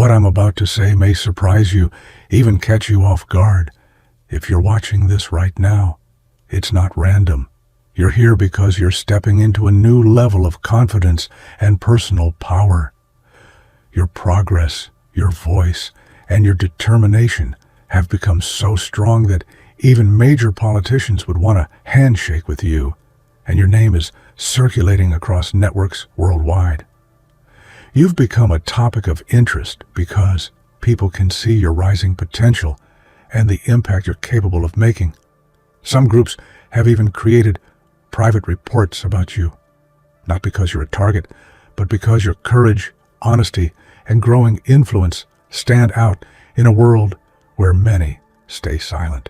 What I'm about to say may surprise you, even catch you off guard. If you're watching this right now, it's not random. You're here because you're stepping into a new level of confidence and personal power. Your progress, your voice, and your determination have become so strong that even major politicians would want a handshake with you, and your name is circulating across networks worldwide. You've become a topic of interest because people can see your rising potential and the impact you're capable of making. Some groups have even created private reports about you, not because you're a target, but because your courage, honesty, and growing influence stand out in a world where many stay silent.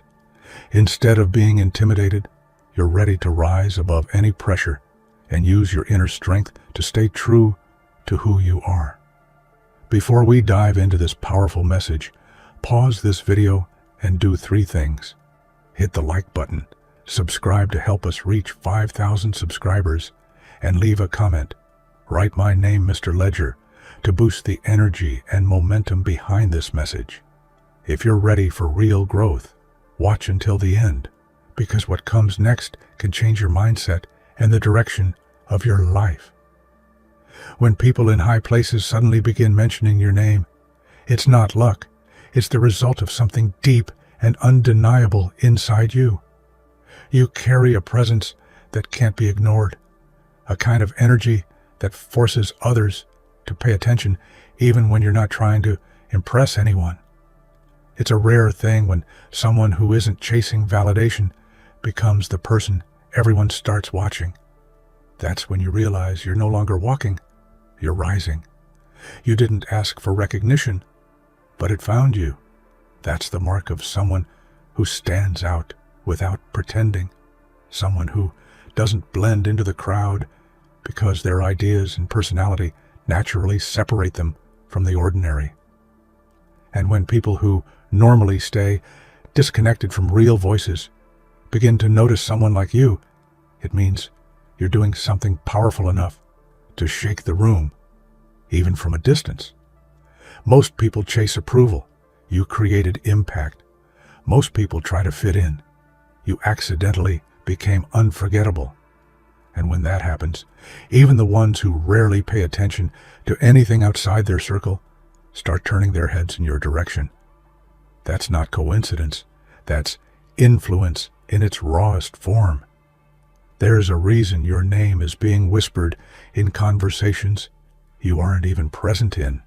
Instead of being intimidated, you're ready to rise above any pressure and use your inner strength to stay true to who you are. Before we dive into this powerful message, pause this video and do 3 things. Hit the like button, subscribe to help us reach 5,000 subscribers, and leave a comment. Write my name, Mr. Ledger, to boost the energy and momentum behind this message. If you're ready for real growth, watch until the end, because what comes next can change your mindset and the direction of your life. When people in high places suddenly begin mentioning your name, it's not luck. It's the result of something deep and undeniable inside you. You carry a presence that can't be ignored, a kind of energy that forces others to pay attention even when you're not trying to impress anyone. It's a rare thing when someone who isn't chasing validation becomes the person everyone starts watching. That's when you realize you're no longer walking, you're rising. You didn't ask for recognition, but it found you. That's the mark of someone who stands out without pretending, someone who doesn't blend into the crowd because their ideas and personality naturally separate them from the ordinary. And when people who normally stay disconnected from real voices begin to notice someone like you, it means you're doing something powerful enough to shake the room, even from a distance. Most people chase approval. You created impact. Most people try to fit in. You accidentally became unforgettable. And when that happens, even the ones who rarely pay attention to anything outside their circle start turning their heads in your direction. That's not coincidence. That's influence in its rawest form. There's a reason your name is being whispered in conversations you aren't even present in.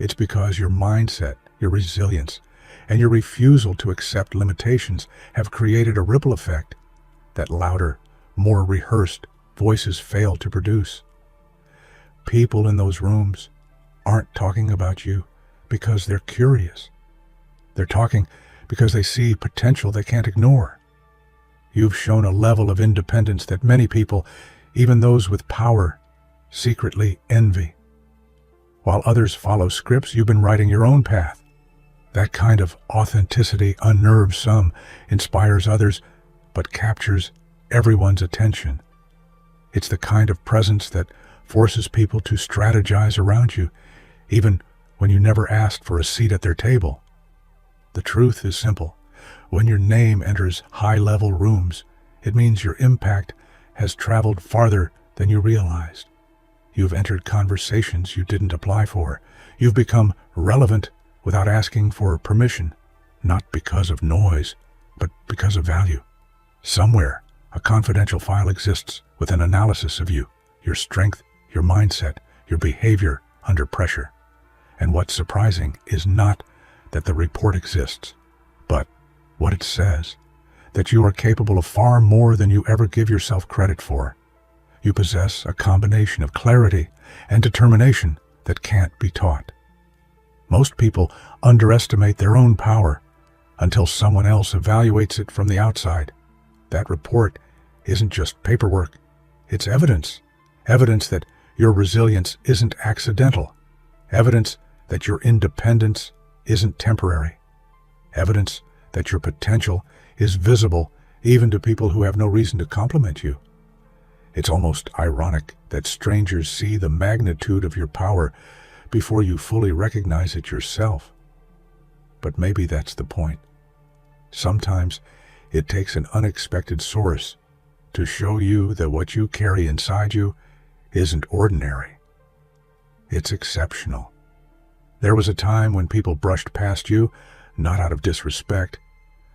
It's because your mindset, your resilience, and your refusal to accept limitations have created a ripple effect that louder, more rehearsed voices fail to produce. People in those rooms aren't talking about you because they're curious. They're talking because they see potential they can't ignore. You've shown a level of independence that many people, even those with power, secretly envy. While others follow scripts, you've been writing your own path. That kind of authenticity unnerves some, inspires others, but captures everyone's attention. It's the kind of presence that forces people to strategize around you, even when you never asked for a seat at their table. The truth is simple. When your name enters high-level rooms, it means your impact has traveled farther than you realized. You've entered conversations you didn't apply for. You've become relevant without asking for permission, not because of noise, but because of value. Somewhere, a confidential file exists with an analysis of you, your strength, your mindset, your behavior under pressure. And what's surprising is not that the report exists, but what it says, that you are capable of far more than you ever give yourself credit for. You possess a combination of clarity and determination that can't be taught. Most people underestimate their own power until someone else evaluates it from the outside. That report isn't just paperwork, it's evidence. Evidence that your resilience isn't accidental. Evidence that your independence isn't temporary. Evidence that your potential is visible even to people who have no reason to compliment you. It's almost ironic that strangers see the magnitude of your power before you fully recognize it yourself. But maybe that's the point. Sometimes it takes an unexpected source to show you that what you carry inside you isn't ordinary. It's exceptional. There was a time when people brushed past you, not out of disrespect,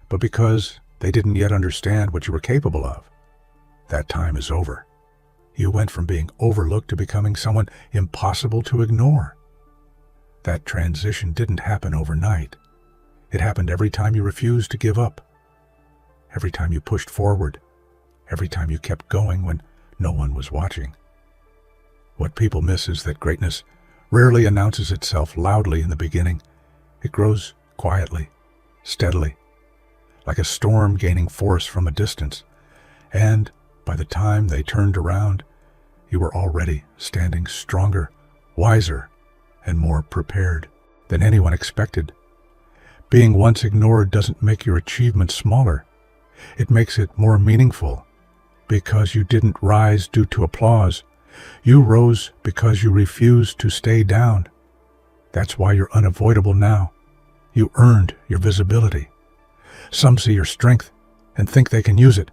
but because they didn't yet understand what you were capable of. That time is over. You went from being overlooked to becoming someone impossible to ignore. That transition didn't happen overnight. It happened every time you refused to give up, every time you pushed forward, every time you kept going when no one was watching. What people miss is that greatness rarely announces itself loudly in the beginning. It grows quietly, steadily, like a storm gaining force from a distance. And by the time they turned around, you were already standing stronger, wiser, and more prepared than anyone expected. Being once ignored doesn't make your achievement smaller. It makes it more meaningful, because you didn't rise due to applause. You rose because you refused to stay down. That's why you're unavoidable now. You earned your visibility. Some see your strength and think they can use it.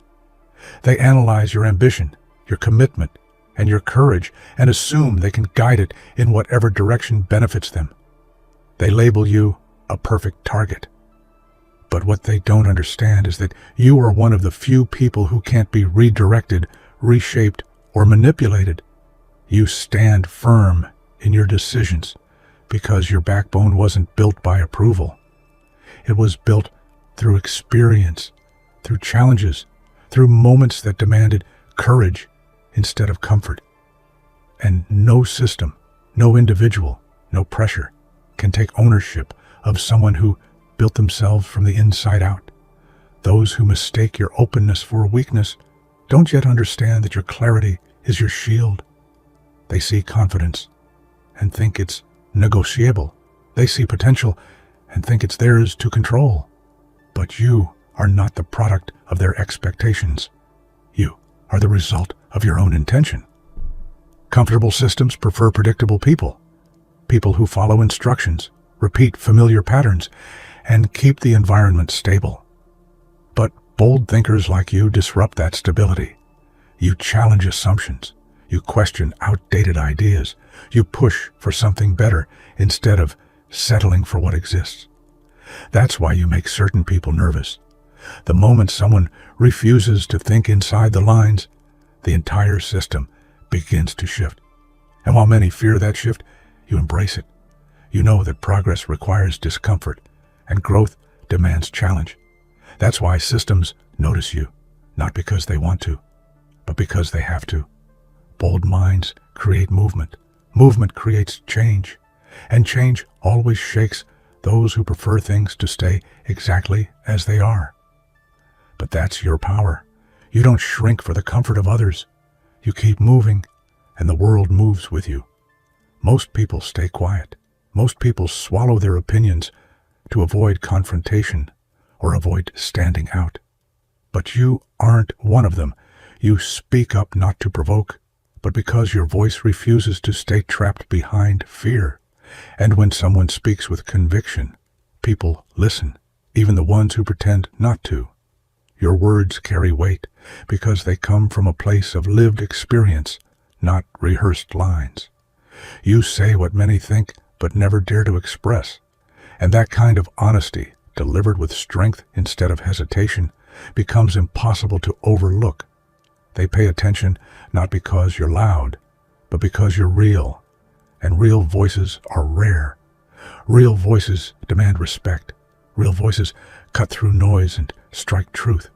They analyze your ambition, your commitment, and your courage and assume they can guide it in whatever direction benefits them. They label you a perfect target. But what they don't understand is that you are one of the few people who can't be redirected, reshaped, or manipulated. You stand firm in your decisions because your backbone wasn't built by approval. It was built through experience, through challenges, through moments that demanded courage instead of comfort. And no system, no individual, no pressure can take ownership of someone who built themselves from the inside out. Those who mistake your openness for a weakness don't yet understand that your clarity is your shield. They see confidence and think it's negotiable. They see potential and think it's theirs to control. But you are not the product of their expectations. You are the result of your own intention. Comfortable systems prefer predictable people. People who follow instructions, repeat familiar patterns, and keep the environment stable. But bold thinkers like you disrupt that stability. You challenge assumptions. You question outdated ideas. You push for something better instead of settling for what exists. That's why you make certain people nervous. The moment someone refuses to think inside the lines, the entire system begins to shift. And while many fear that shift, you embrace it. You know that progress requires discomfort and growth demands challenge. That's why systems notice you, not because they want to, but because they have to. Bold minds create movement. Movement creates change. And change always shakes those who prefer things to stay exactly as they are. But that's your power. You don't shrink for the comfort of others. You keep moving, and the world moves with you. Most people stay quiet. Most people swallow their opinions to avoid confrontation or avoid standing out. But you aren't one of them. You speak up not to provoke, but because your voice refuses to stay trapped behind fear. And when someone speaks with conviction, people listen, even the ones who pretend not to. Your words carry weight because they come from a place of lived experience, not rehearsed lines. You say what many think but never dare to express. And that kind of honesty, delivered with strength instead of hesitation, becomes impossible to overlook. They pay attention not because you're loud, but because you're real. And real voices are rare. Real voices demand respect. Real voices cut through noise and strike truth.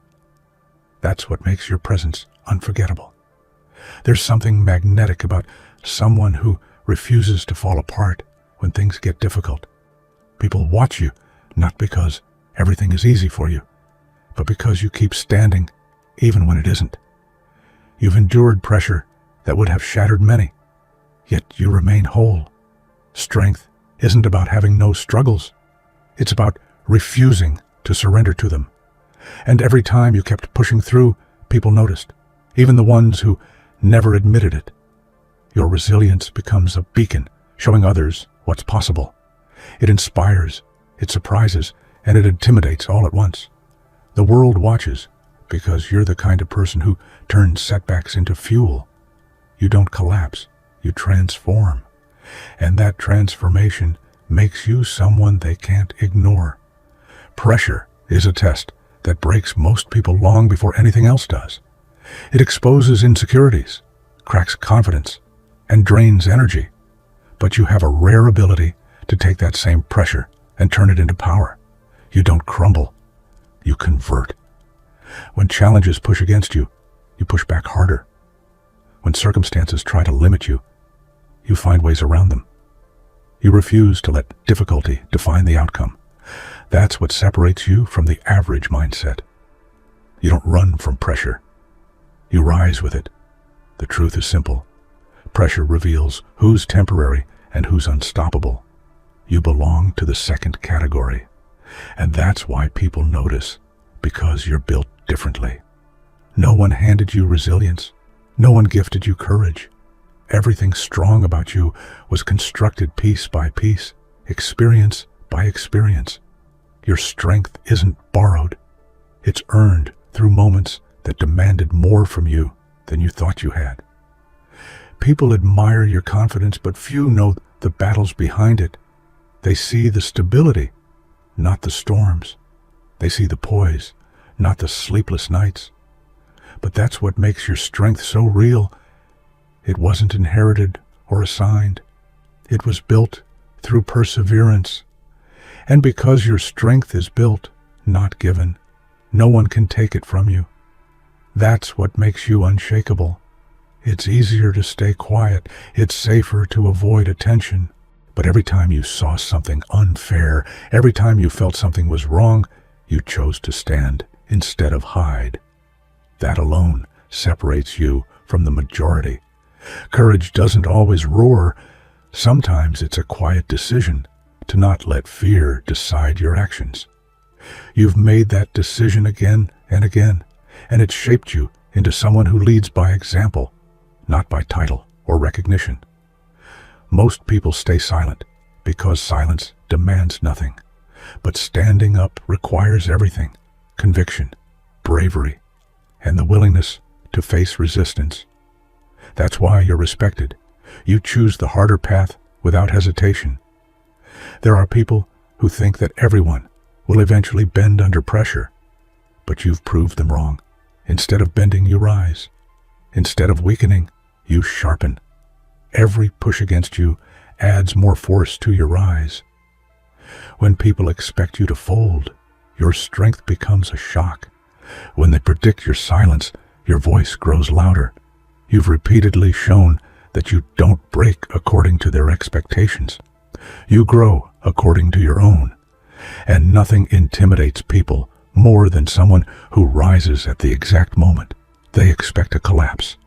That's what makes your presence unforgettable. There's something magnetic about someone who refuses to fall apart when things get difficult. People watch you, not because everything is easy for you, but because you keep standing even when it isn't. You've endured pressure that would have shattered many, yet you remain whole. Strength isn't about having no struggles. It's about refusing to surrender to them. And every time you kept pushing through, people noticed, even the ones who never admitted it. Your resilience becomes a beacon, showing others what's possible. It inspires, it surprises, and it intimidates all at once. The world watches because you're the kind of person who turns setbacks into fuel. You don't collapse, you transform. And that transformation makes you someone they can't ignore. Pressure is a test that breaks most people long before anything else does. It exposes insecurities, cracks confidence, and drains energy. But you have a rare ability to take that same pressure and turn it into power. You don't crumble, you convert. When challenges push against you, you push back harder. When circumstances try to limit you, you find ways around them. You refuse to let difficulty define the outcome. That's what separates you from the average mindset. You don't run from pressure. You rise with it. The truth is simple. Pressure reveals who's temporary and who's unstoppable. You belong to the second category. And that's why people notice, because you're built differently. No one handed you resilience. No one gifted you courage. Everything strong about you was constructed piece by piece, experience by experience. Your strength isn't borrowed. It's earned through moments that demanded more from you than you thought you had. People admire your confidence, but few know the battles behind it. They see the stability, not the storms. They see the poise, not the sleepless nights. But that's what makes your strength so real. It wasn't inherited or assigned. It was built through perseverance. And because your strength is built, not given, no one can take it from you. That's what makes you unshakable. It's easier to stay quiet. It's safer to avoid attention. But every time you saw something unfair, every time you felt something was wrong, you chose to stand instead of hide. That alone separates you from the majority. Courage doesn't always roar. Sometimes it's a quiet decision to not let fear decide your actions. You've made that decision again and again, and it's shaped you into someone who leads by example, not by title or recognition. Most people stay silent because silence demands nothing. But standing up requires everything: conviction, bravery, and the willingness to face resistance. That's why you're respected. You choose the harder path without hesitation. There are people who think that everyone will eventually bend under pressure, but you've proved them wrong. Instead of bending, you rise. Instead of weakening, you sharpen. Every push against you adds more force to your rise. When people expect you to fold, your strength becomes a shock. When they predict your silence, your voice grows louder. You've repeatedly shown that you don't break according to their expectations. You grow according to your own. And nothing intimidates people more than someone who rises at the exact moment they expect to collapse.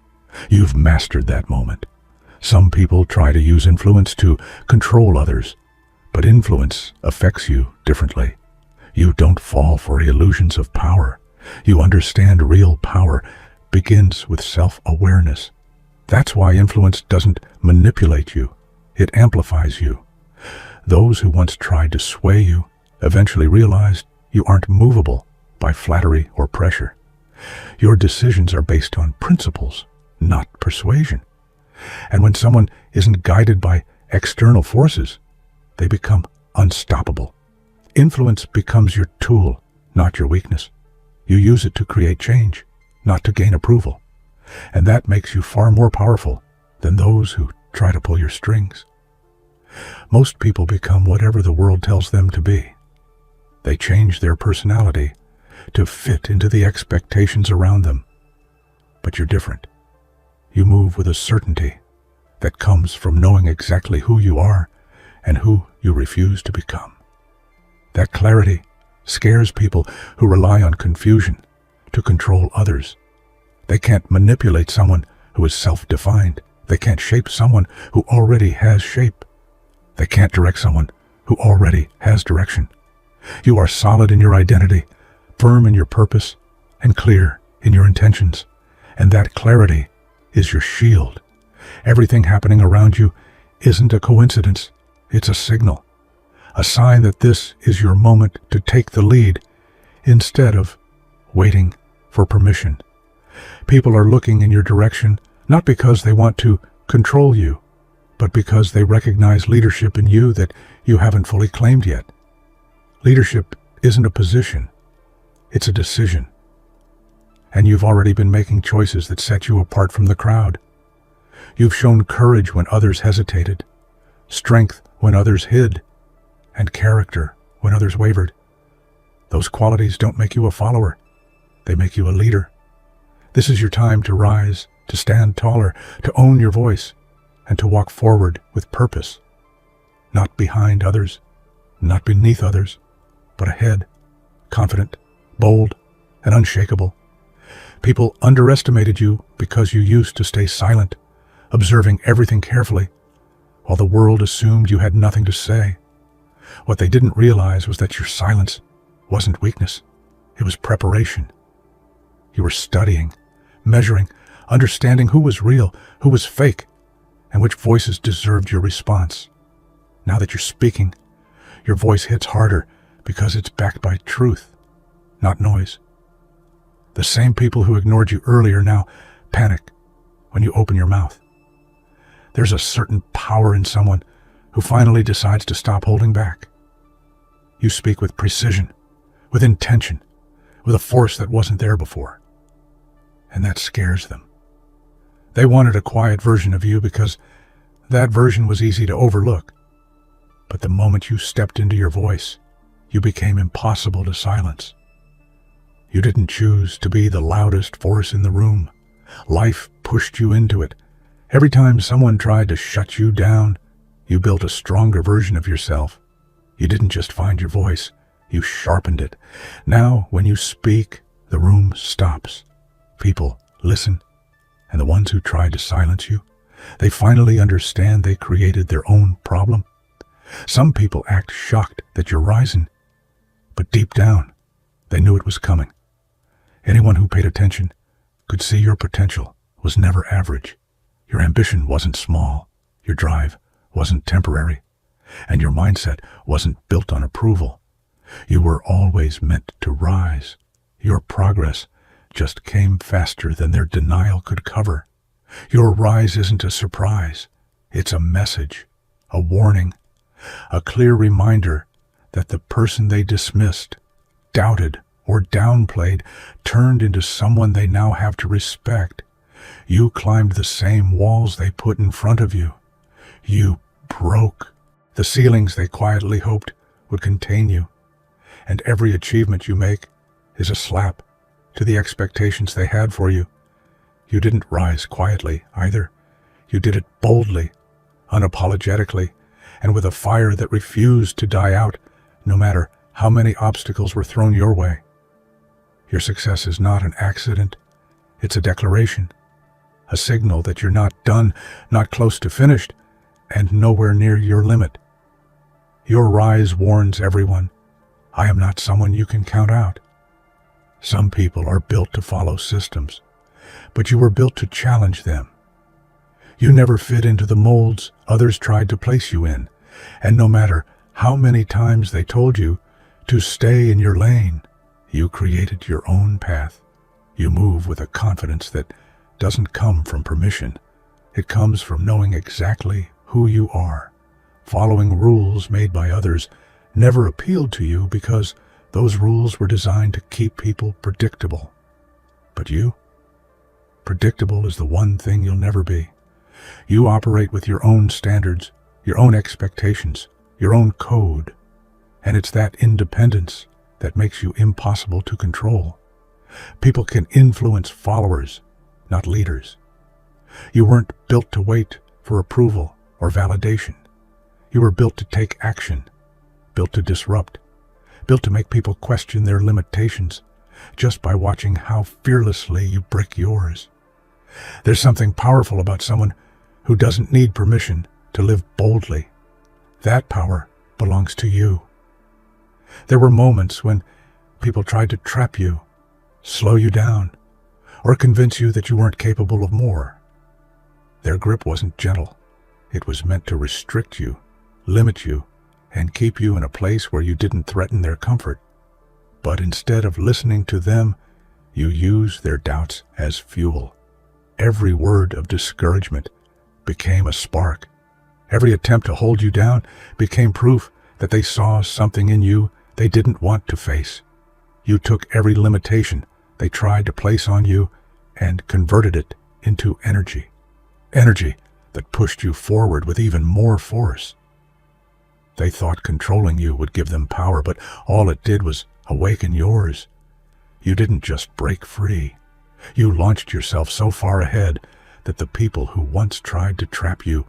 You've mastered that moment. Some people try to use influence to control others, but influence affects you differently. You don't fall for illusions of power. You understand real power begins with self-awareness. That's why influence doesn't manipulate you. It amplifies you. Those who once tried to sway you eventually realized you aren't movable by flattery or pressure. Your decisions are based on principles, not persuasion. And when someone isn't guided by external forces, they become unstoppable. Influence becomes your tool, not your weakness. You use it to create change, not to gain approval. And that makes you far more powerful than those who try to pull your strings. Most people become whatever the world tells them to be. They change their personality to fit into the expectations around them. But you're different. You move with a certainty that comes from knowing exactly who you are and who you refuse to become. That clarity scares people who rely on confusion to control others. They can't manipulate someone who is self-defined. They can't shape someone who already has shape. They can't direct someone who already has direction. You are solid in your identity, firm in your purpose, and clear in your intentions. And that clarity is your shield. Everything happening around you isn't a coincidence. It's a signal, a sign that this is your moment to take the lead instead of waiting for permission. People are looking in your direction not because they want to control you, but because they recognize leadership in you that you haven't fully claimed yet. Leadership isn't a position, it's a decision. And you've already been making choices that set you apart from the crowd. You've shown courage when others hesitated, strength when others hid, and character when others wavered. Those qualities don't make you a follower, they make you a leader. This is your time to rise, to stand taller, to own your voice, and to walk forward with purpose. Not behind others, not beneath others, but ahead, confident, bold, and unshakable. People underestimated you because you used to stay silent, observing everything carefully, while the world assumed you had nothing to say. What they didn't realize was that your silence wasn't weakness, it was preparation. You were studying, measuring, understanding who was real, who was fake, and which voices deserved your response. Now that you're speaking, your voice hits harder because it's backed by truth, not noise. The same people who ignored you earlier now panic when you open your mouth. There's a certain power in someone who finally decides to stop holding back. You speak with precision, with intention, with a force that wasn't there before. And that scares them. They wanted a quiet version of you because that version was easy to overlook. But the moment you stepped into your voice, you became impossible to silence. You didn't choose to be the loudest force in the room. Life pushed you into it. Every time someone tried to shut you down, you built a stronger version of yourself. You didn't just find your voice, you sharpened it. Now, when you speak, the room stops. People listen, and the ones who tried to silence you, they finally understand they created their own problem. Some people act shocked that you're rising, but deep down, they knew it was coming. Anyone who paid attention could see your potential was never average. Your ambition wasn't small, your drive wasn't temporary, and your mindset wasn't built on approval. You were always meant to rise. Your progress just came faster than their denial could cover. Your rise isn't a surprise. It's a message, a warning, a clear reminder that the person they dismissed, doubted, or downplayed turned into someone they now have to respect. You climbed the same walls they put in front of you. You broke the ceilings they quietly hoped would contain you. And every achievement you make is a slap to the expectations they had for you. You didn't rise quietly either. You did it boldly, unapologetically, and with a fire that refused to die out, no matter how many obstacles were thrown your way. Your success is not an accident. It's a declaration, a signal that you're not done, not close to finished, and nowhere near your limit. Your rise warns everyone, I am not someone you can count out. Some people are built to follow systems, but you were built to challenge them. You never fit into the molds others tried to place you in, and no matter how many times they told you to stay in your lane, you created your own path. You move with a confidence that doesn't come from permission. It comes from knowing exactly who you are. Following rules made by others never appealed to you because those rules were designed to keep people predictable. But you? Predictable is the one thing you'll never be. You operate with your own standards, your own expectations, your own code. And it's that independence that makes you impossible to control. People can influence followers, not leaders. You weren't built to wait for approval or validation. You were built to take action, built to disrupt, built to make people question their limitations just by watching how fearlessly you break yours. There's something powerful about someone who doesn't need permission to live boldly. That power belongs to you. There were moments when people tried to trap you, slow you down, or convince you that you weren't capable of more. Their grip wasn't gentle. It was meant to restrict you, limit you, and keep you in a place where you didn't threaten their comfort. But instead of listening to them, you use their doubts as fuel. Every word of discouragement became a spark. Every attempt to hold you down became proof that they saw something in you they didn't want to face. You took every limitation they tried to place on you and converted it into energy. Energy that pushed you forward with even more force. They thought controlling you would give them power, but all it did was awaken yours. You didn't just break free. You launched yourself so far ahead that the people who once tried to trap you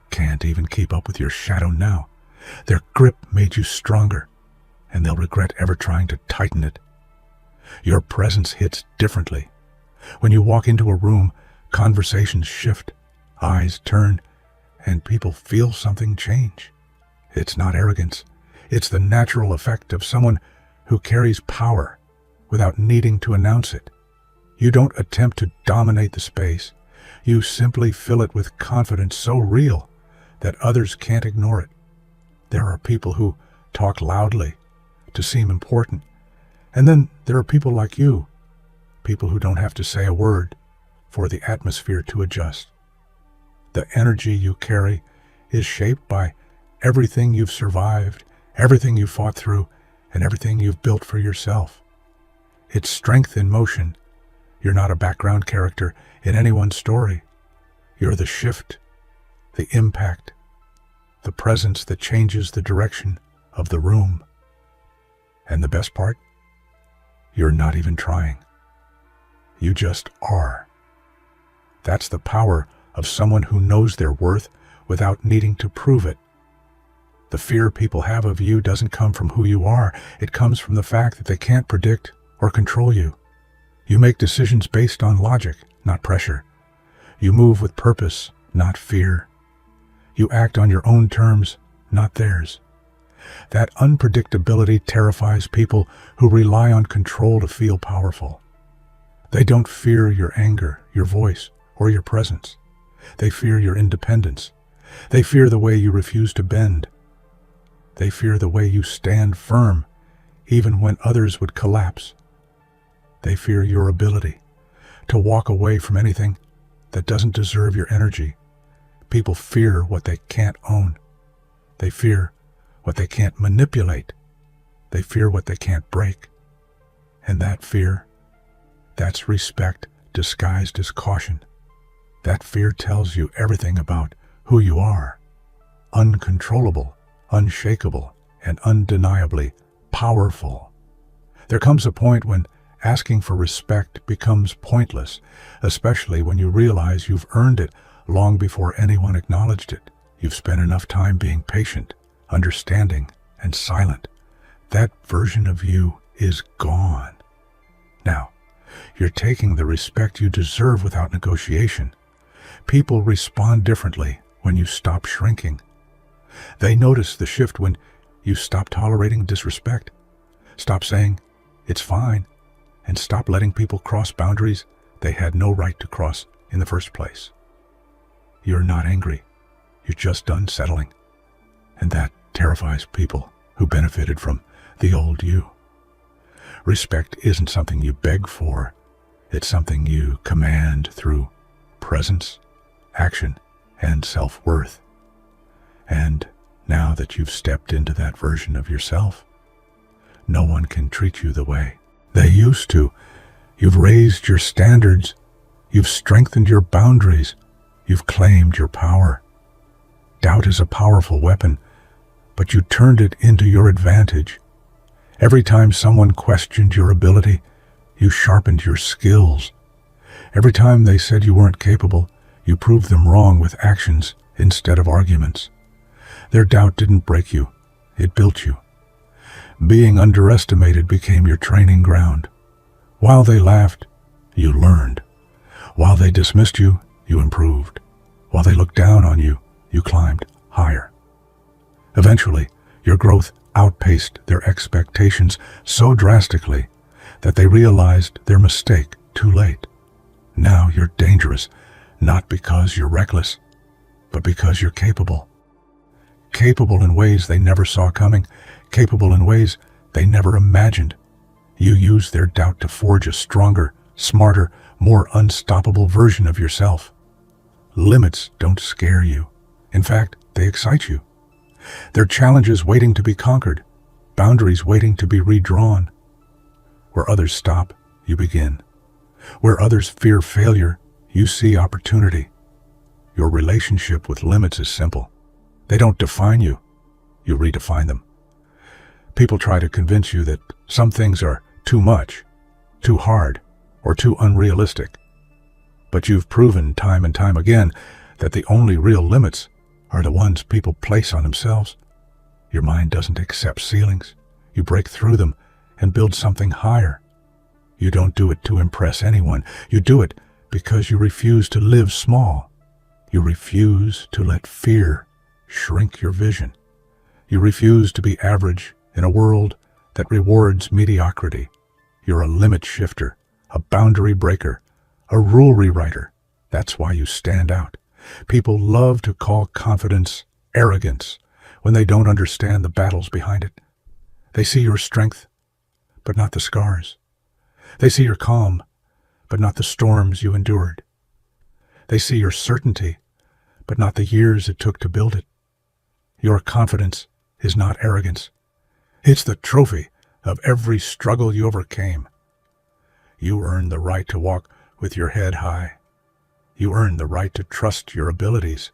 can't even keep up with your shadow now. Their grip made you stronger, and they'll regret ever trying to tighten it. Your presence hits differently. When you walk into a room, conversations shift, eyes turn, and people feel something change. It's not arrogance. It's the natural effect of someone who carries power without needing to announce it. You don't attempt to dominate the space. You simply fill it with confidence so real that others can't ignore it. There are people who talk loudly to seem important, and then there are people like you, people who don't have to say a word for the atmosphere to adjust. The energy you carry is shaped by everything you've survived, everything you fought through, and everything you've built for yourself. It's strength in motion. You're not a background character in anyone's story. You're the shift, the impact, the presence that changes the direction of the room. And the best part? You're not even trying. You just are. That's the power of someone who knows their worth without needing to prove it. The fear people have of you doesn't come from who you are. It comes from the fact that they can't predict or control you. You make decisions based on logic, not pressure. You move with purpose, not fear. You act on your own terms, not theirs. That unpredictability terrifies people who rely on control to feel powerful. They don't fear your anger, your voice, or your presence. They fear your independence. They fear the way you refuse to bend. They fear the way you stand firm, even when others would collapse. They fear your ability to walk away from anything that doesn't deserve your energy. People fear what they can't own. They fear what they can't manipulate. They fear what they can't break. And that fear, that's respect disguised as caution. That fear tells you everything about who you are. Uncontrollable, unshakable, and undeniably powerful. There comes a point when asking for respect becomes pointless, especially when you realize you've earned it long before anyone acknowledged it. You've spent enough time being patient, understanding, and silent. That version of you is gone. Now, you're taking the respect you deserve without negotiation. People respond differently when you stop shrinking. They notice the shift when you stop tolerating disrespect, stop saying, "It's fine," and stop letting people cross boundaries they had no right to cross in the first place. You're not angry. You're just done settling. And that terrifies people who benefited from the old you. Respect isn't something you beg for. It's something you command through presence, action, and self-worth. And now that you've stepped into that version of yourself, no one can treat you the way they used to. You've raised your standards. You've strengthened your boundaries. You've claimed your power. Doubt is a powerful weapon, but you turned it into your advantage. Every time someone questioned your ability, you sharpened your skills. Every time they said you weren't capable, you proved them wrong with actions instead of arguments. Their doubt didn't break you, it built you. Being underestimated became your training ground. While they laughed, you learned. While they dismissed you, you improved. While they looked down on you, you climbed higher. Eventually, your growth outpaced their expectations so drastically that they realized their mistake too late. Now you're dangerous, not because you're reckless, but because you're capable. capable in ways they never saw coming, capable in ways they never imagined. You use their doubt to forge a stronger, smarter, more unstoppable version of yourself. Limits don't scare you. In fact, they excite you. They're challenges waiting to be conquered, boundaries waiting to be redrawn. Where others stop, you begin. Where others fear failure, you see opportunity. Your relationship with limits is simple. They don't define you, you redefine them. People try to convince you that some things are too much, too hard, or too unrealistic. But you've proven time and time again that the only real limits are the ones people place on themselves. Your mind doesn't accept ceilings. You break through them and build something higher. You don't do it to impress anyone. You do it because you refuse to live small. You refuse to let fear shrink your vision. You refuse to be average in a world that rewards mediocrity. You're a limit shifter, a boundary breaker, a rule rewriter. That's why you stand out. People love to call confidence arrogance when they don't understand the battles behind it. They see your strength, but not the scars. They see your calm, but not the storms you endured. They see your certainty, but not the years it took to build it. Your confidence is not arrogance. It's the trophy of every struggle you overcame. You earn the right to walk with your head high. You earn the right to trust your abilities.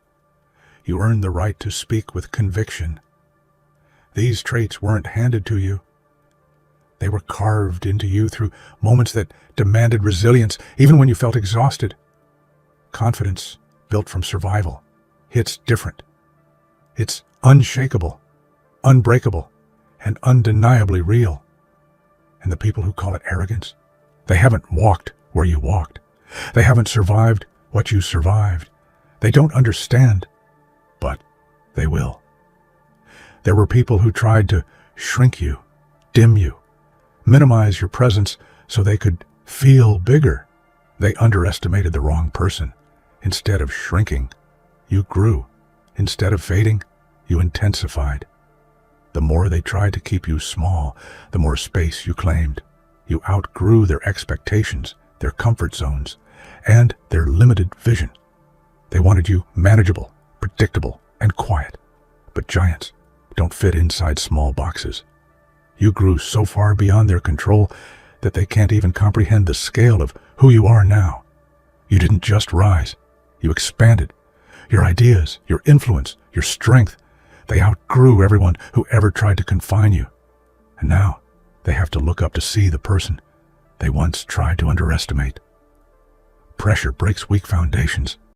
You earn the right to speak with conviction. These traits weren't handed to you. They were carved into you through moments that demanded resilience, even when you felt exhausted. Confidence, built from survival, hits different. It's unshakable, unbreakable, and undeniably real. And the people who call it arrogance, they haven't walked where you walked. They haven't survived what you survived. They don't understand, but they will. There were people who tried to shrink you, dim you, minimize your presence so they could feel bigger. They underestimated the wrong person. Instead of shrinking, you grew. Instead of fading, you intensified. The more they tried to keep you small, the more space you claimed. You outgrew their expectations, their comfort zones, and their limited vision. They wanted you manageable, predictable, and quiet. But giants don't fit inside small boxes. You grew so far beyond their control that they can't even comprehend the scale of who you are now. You didn't just rise, you expanded. Your ideas, your influence, your strength, they outgrew everyone who ever tried to confine you. And now they have to look up to see the person they once tried to underestimate. Pressure breaks weak foundations.